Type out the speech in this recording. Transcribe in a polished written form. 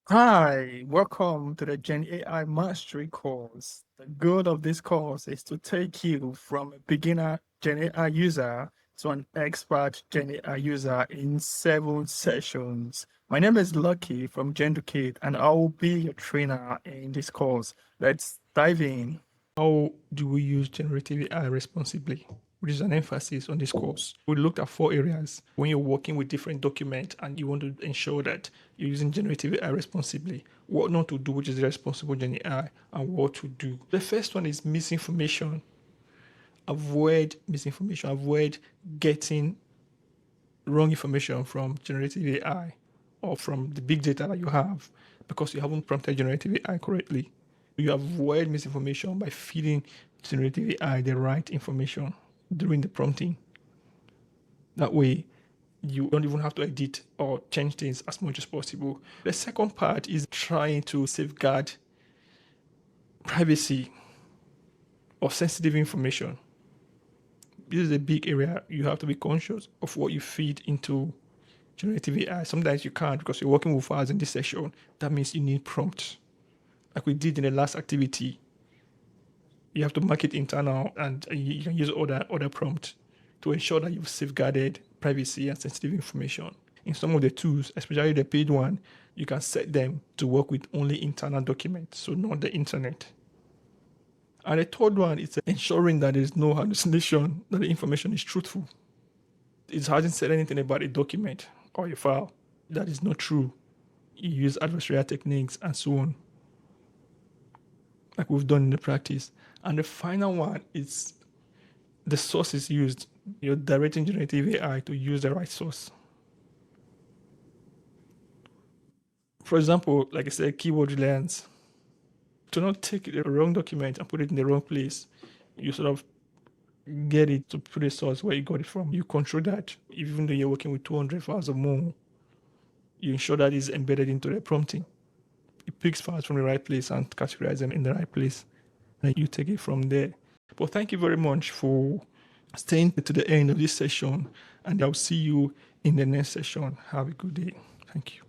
Hi, welcome to the GenAI Mastery course. The goal of this course is to take you from a beginner GenAI user to an expert GenAI user in 7 sessions. My name is Lucky from Gen-Corp, and I will be your trainer in this course. Let's dive in. How do we use generative AI responsibly? Which is an emphasis on this course. We looked at 4 areas. When you're working with different documents and you want to ensure that you're using generative AI responsibly, what not to do, which is responsible Gen AI, and what to do. The first one is misinformation. Avoid misinformation, avoid getting wrong information from generative AI or from the big data that you have because you haven't prompted generative AI correctly. You avoid misinformation by feeding generative AI the right information during the prompting. That way, you don't even have to edit or change things as much as possible. The second part is trying to safeguard privacy or sensitive information. This is a big area. You have to be conscious of what you feed into generative AI. Sometimes you can't because you're working with files in this session. That means you need prompts. Like we did in the last activity, you have to make it internal and you can use other prompts to ensure that you've safeguarded privacy and sensitive information. In some of the tools, especially the paid one, you can set them to work with only internal documents, so not the internet. And the third one is ensuring that there is no hallucination, that the information is truthful. It hasn't said anything about a document or a file that is not true. You use adversarial techniques and so on, like we've done in the practice. And the final one is the source is used. You're directing generative AI to use the right source. For example, like I said, keyword reliance. To not take the wrong document and put it in the wrong place, you sort of get it to put a source where you got it from. You control that. Even though you're working with 200 files or more, you ensure that it's embedded into the prompting. It picks files from the right place and categorizes them in the right place. And you take it from there. But thank you very much for staying to the end of this session. And I'll see you in the next session. Have a good day. Thank you.